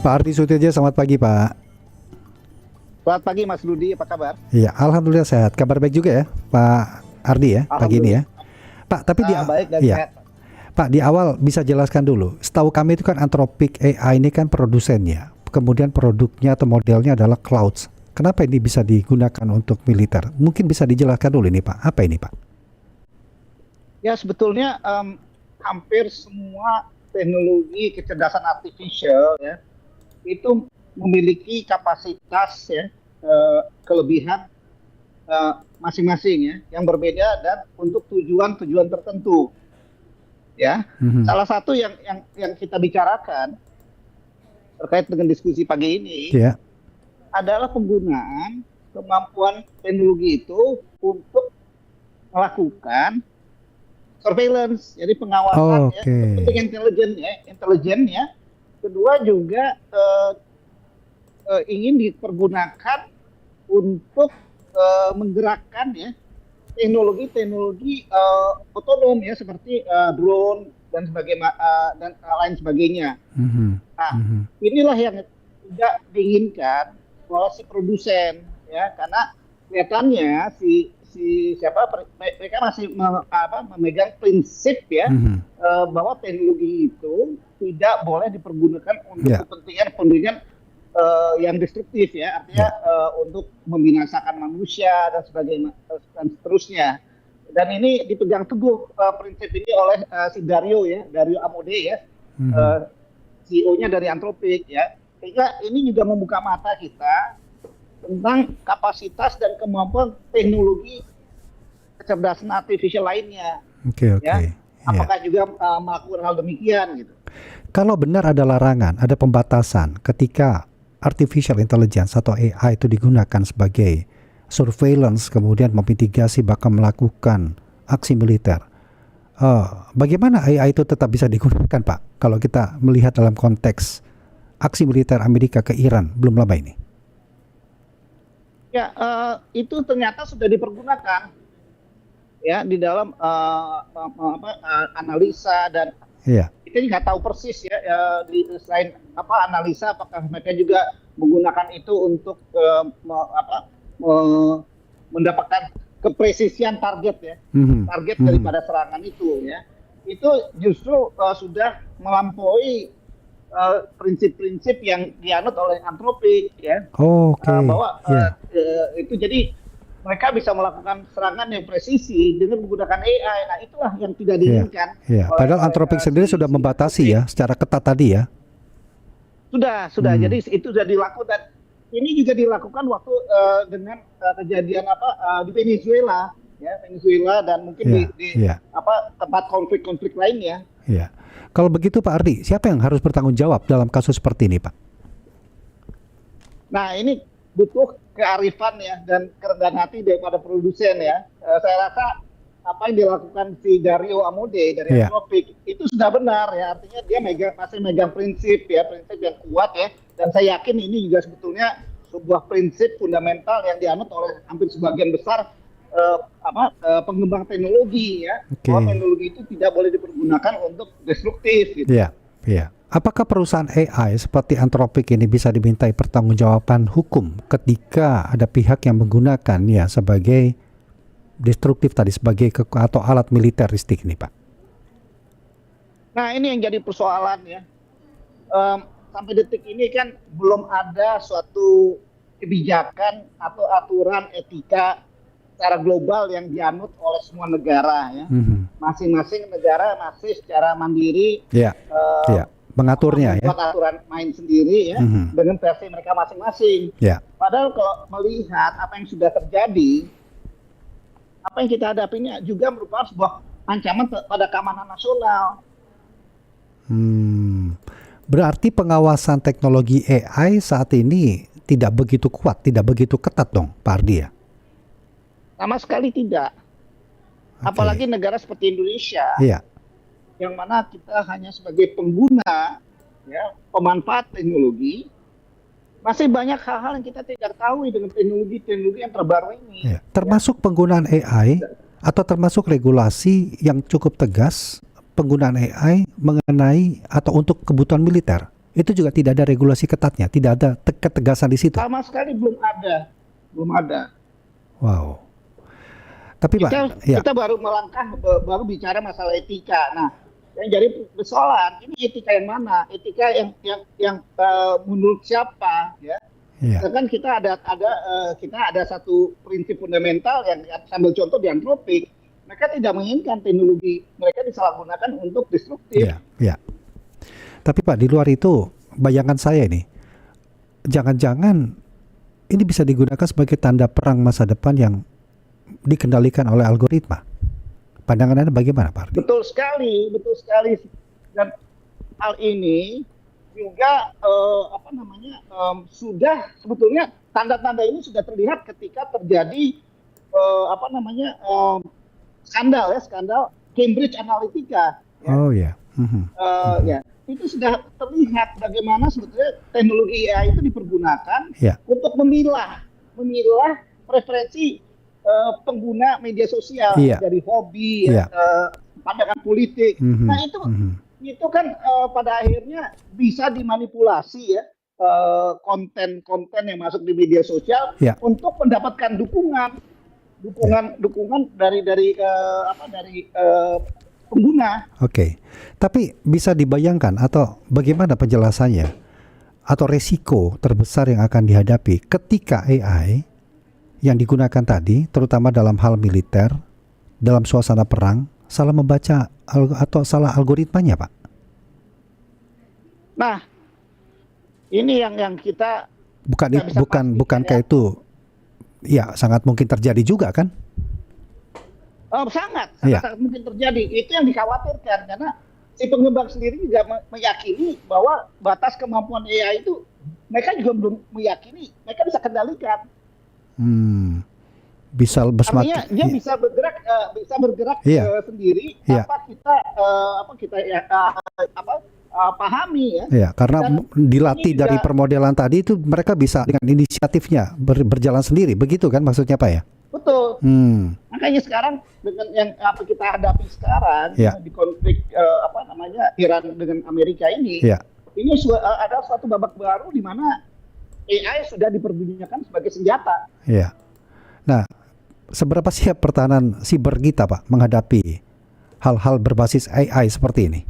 Pak Ardi Sutioja, selamat pagi Pak. Selamat pagi Mas Rudi, apa kabar? Iya, alhamdulillah sehat. Kabar baik juga ya, Pak Ardi ya, pagi ini ya. Pak, tapi Baik dan iya, sehat. Pak di awal bisa jelaskan dulu. Setahu kami itu kan Anthropic AI ini kan produsennya, kemudian produknya atau modelnya adalah Clouds. Kenapa ini bisa digunakan untuk militer? Mungkin bisa dijelaskan dulu ini Pak. Apa ini Pak? Ya sebetulnya hampir semua teknologi kecerdasan artificial ya itu memiliki kapasitas ya kelebihan masing-masing ya yang berbeda dan untuk tujuan-tujuan tertentu ya. Salah satu yang kita bicarakan terkait dengan diskusi pagi ini adalah penggunaan kemampuan teknologi itu untuk melakukan surveillance, jadi pengawasan ya, untuk intelijen ya. Kedua juga ingin dipergunakan untuk menggerakkan ya teknologi otonom ya seperti drone dan dan lain sebagainya. Inilah yang tidak diinginkan oleh si produsen ya, karena kelihatannya mereka masih memegang prinsip ya bahwa teknologi itu tidak boleh dipergunakan untuk kepentingan yang destruktif ya, artinya untuk membinasakan manusia dan sebagainya dan seterusnya. Dan ini dipegang teguh prinsip ini oleh si Dario Amodei ya, CEO-nya dari Anthropic ya. Sehingga ini juga membuka mata kita tentang kapasitas dan kemampuan teknologi kecerdasan artificial lainnya. Ya. Apakah juga melakukan hal demikian gitu. Kalau benar ada larangan, ada pembatasan ketika artificial intelligence atau AI itu digunakan sebagai surveillance, kemudian memitigasi bahkan melakukan aksi militer. Bagaimana AI itu tetap bisa digunakan Pak? Kalau kita melihat dalam konteks aksi militer Amerika ke Iran belum lama ini. Ya, itu ternyata sudah dipergunakan ya di dalam analisa dan kita nggak tahu persis ya, selain analisa apakah mereka juga menggunakan itu untuk mendapatkan kepresisian target ya, target daripada serangan itu ya. Itu justru sudah melampaui prinsip-prinsip yang dianut oleh Anthropic ya, bahwa itu jadi mereka bisa melakukan serangan yang presisi dengan menggunakan AI. Nah itulah yang tidak diinginkan. Padahal Anthropic sendiri sudah membatasi ya secara ketat tadi ya. Sudah. Jadi itu sudah dilakukan dan ini juga dilakukan waktu dengan kejadian di Venezuela ya, dan mungkin di tempat konflik-konflik lainnya. Iya. Kalau begitu Pak Ardi, siapa yang harus bertanggung jawab dalam kasus seperti ini Pak? Nah ini butuh kearifan ya dan kerendahan hati daripada produsen ya. Saya rasa apa yang dilakukan si Dario Amodei dari Anthropic itu sudah benar ya, artinya dia masih megang prinsip yang kuat ya, dan saya yakin ini juga sebetulnya sebuah prinsip fundamental yang dianut oleh hampir sebagian besar pengembang teknologi ya, bahwa teknologi itu tidak boleh dipergunakan untuk destruktif gitu. Apakah perusahaan AI seperti Anthropic ini bisa dimintai pertanggungjawaban hukum ketika ada pihak yang menggunakannya sebagai destruktif tadi, sebagai atau alat militeristik ini Pak? Nah ini yang jadi persoalan ya. Sampai detik ini kan belum ada suatu kebijakan atau aturan etika secara global yang dianut oleh semua negara ya. Masing-masing negara masih secara mandiri mengaturnya ya. Membuat aturan main sendiri ya, dengan versi mereka masing-masing. Padahal kalau melihat apa yang sudah terjadi, apa yang kita hadapinya juga merupakan sebuah ancaman pada keamanan nasional. Berarti pengawasan teknologi AI saat ini tidak begitu kuat, tidak begitu ketat dong Pak Ardi ya? Sama sekali tidak. Apalagi negara seperti Indonesia. Yang mana kita hanya sebagai pengguna, ya, pemanfaat teknologi, masih banyak hal-hal yang kita tidak tahu dengan teknologi yang terbaru ini. Termasuk penggunaan AI atau termasuk regulasi yang cukup tegas penggunaan AI mengenai atau untuk kebutuhan militer. Itu juga tidak ada regulasi ketatnya, tidak ada ketegasan di situ. Sama sekali belum ada, belum ada. Wow. Tapi Pak, Kita baru melangkah, baru bicara masalah etika. Nah, yang jadi persoalan ini etika yang mana? Etika yang menurut siapa? Ya. Kan kita ada satu prinsip fundamental yang sambil contoh di antropik. Mereka tidak menginginkan teknologi mereka disalahgunakan untuk destruktif. Iya. Tapi Pak, di luar itu bayangan saya ini, jangan-jangan ini bisa digunakan sebagai tanda perang masa depan yang dikendalikan oleh algoritma. Pandangan Anda bagaimana, Pak? Betul sekali. Dan hal ini juga sudah sebetulnya tanda-tanda ini sudah terlihat ketika terjadi skandal Cambridge Analytica. Ya. Oh ya. Ya, itu sudah terlihat bagaimana sebetulnya teknologi AI itu dipergunakan untuk memilah preferensi pengguna media sosial dari hobi, pandangan politik. Nah itu kan pada akhirnya bisa dimanipulasi ya konten-konten yang masuk di media sosial untuk mendapatkan dukungan dari pengguna. Oke. Tapi bisa dibayangkan atau bagaimana penjelasannya atau resiko terbesar yang akan dihadapi ketika AI yang digunakan tadi, terutama dalam hal militer, dalam suasana perang, salah membaca atau salah algoritmanya, Pak? Nah, ini yang kita bukan kayak itu. Ya, sangat mungkin terjadi juga kan? Sangat mungkin terjadi. Itu yang dikhawatirkan karena si pengembang sendiri juga meyakini bahwa batas kemampuan AI itu mereka juga belum meyakini mereka bisa kendalikan. Bisa artinya dia bisa bergerak sendiri tanpa kita pahami ya. Iya, karena dilatih dari permodelan tadi itu mereka bisa dengan inisiatifnya berjalan sendiri, begitu kan maksudnya Pak ya? Betul. Makanya sekarang dengan yang apa kita hadapi sekarang di konflik Iran dengan Amerika ini, ini ada suatu babak baru di mana AI sudah dipergunakan sebagai senjata. Iya. Nah, seberapa siap pertahanan siber kita, Pak, menghadapi hal-hal berbasis AI seperti ini?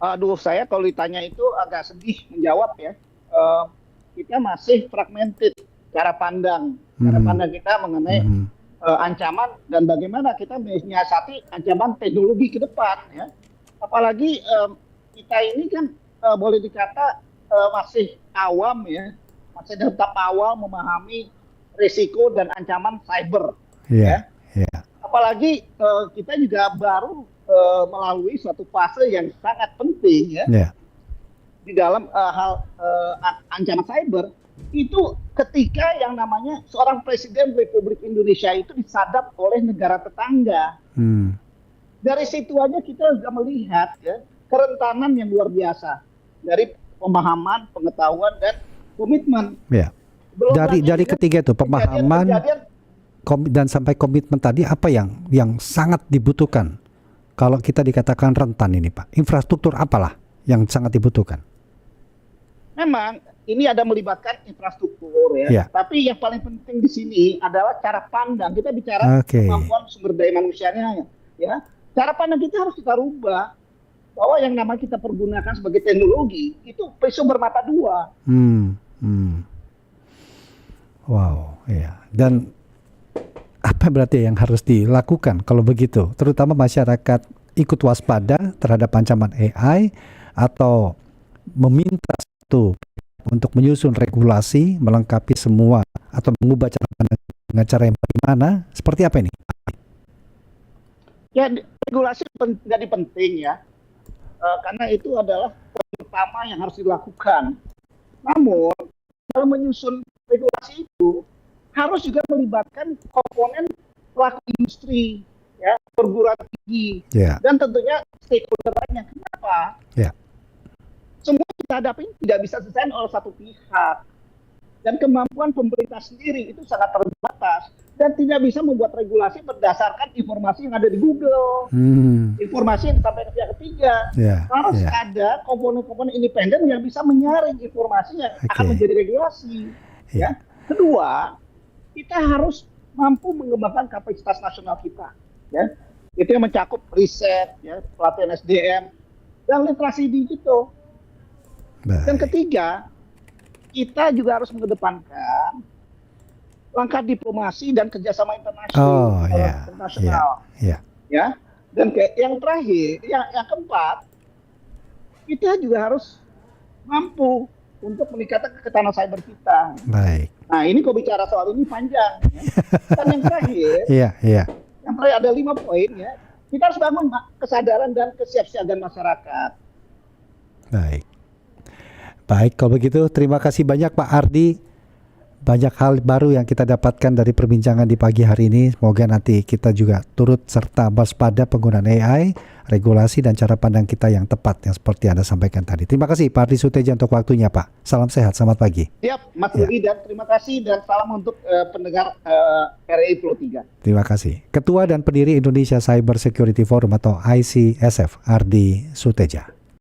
Aduh, saya kalau ditanya itu agak sedih menjawab ya. Kita masih fragmented cara pandang kita mengenai ancaman dan bagaimana kita menyiasati ancaman teknologi ke depan ya. Apalagi kita ini kan boleh dikata masih awam ya, masih tetap awal memahami risiko dan ancaman cyber. Apalagi kita juga baru melalui suatu fase yang sangat penting ya di dalam hal ancaman cyber itu ketika yang namanya seorang presiden Republik Indonesia itu disadap oleh negara tetangga. Dari situ aja kita sudah melihat ya kerentanan yang luar biasa dari pemahaman, pengetahuan dan komitmen. Dari ketiga itu pemahaman dan sampai komitmen tadi apa yang sangat dibutuhkan kalau kita dikatakan rentan ini Pak? Infrastruktur apalah yang sangat dibutuhkan? Memang ini ada melibatkan infrastruktur ya. Tapi yang paling penting di sini adalah cara pandang. Kita bicara kemampuan sumber daya manusianya ya. Cara pandang kita harus kita rubah bahwa yang nama kita pergunakan sebagai teknologi itu pisau bermata dua. Wow, iya. Dan apa berarti yang harus dilakukan kalau begitu? Terutama masyarakat ikut waspada terhadap ancaman AI atau meminta satu untuk menyusun regulasi melengkapi semua atau mengubah cara pandang dengan cara yang bagaimana? Seperti apa ini? Ya, regulasi jadi penting ya. Karena itu adalah poin pertama yang harus dilakukan. Namun, dalam menyusun regulasi itu harus juga melibatkan komponen pelaku industri, ya, perguruan tinggi, dan tentunya stakeholder lainnya. Kenapa? Semua kita hadapi tidak bisa diselesaikan oleh satu pihak. dan kemampuan pemerintah sendiri itu sangat terbatas dan tidak bisa membuat regulasi berdasarkan informasi yang ada di Google, informasi yang sampai ke pihak ketiga. Harus ada komponen-komponen independen yang bisa menyaring informasi yang akan menjadi regulasi. Ya. Kedua, kita harus mampu mengembangkan kapasitas nasional kita. Ya. Itu yang mencakup riset, ya, pelatihan SDM, dan literasi digital. Dan ketiga, kita juga harus mengedepankan langkah diplomasi dan kerjasama internasional. Ya. Dan yang terakhir, yang keempat, kita juga harus mampu untuk meningkatkan ketahanan cyber kita. Baik. Nah, ini kok bicara soal ini panjang. Ya. Dan yang terakhir, yang terakhir ada 5 poin ya. Kita harus bangun kesadaran dan kesiapsiagaan masyarakat. Baik, kalau begitu terima kasih banyak Pak Ardi. Banyak hal baru yang kita dapatkan dari perbincangan di pagi hari ini. Semoga nanti kita juga turut serta waspada penggunaan AI, regulasi dan cara pandang kita yang tepat yang seperti Anda sampaikan tadi. Terima kasih Pak Ardi Suteja untuk waktunya Pak. Salam sehat, selamat pagi. Siap Mas Budi dan terima kasih dan salam untuk pendengar RRI Pro 3. Terima kasih. Ketua dan pendiri Indonesia Cyber Security Forum atau ICSF, Ardi Suteja.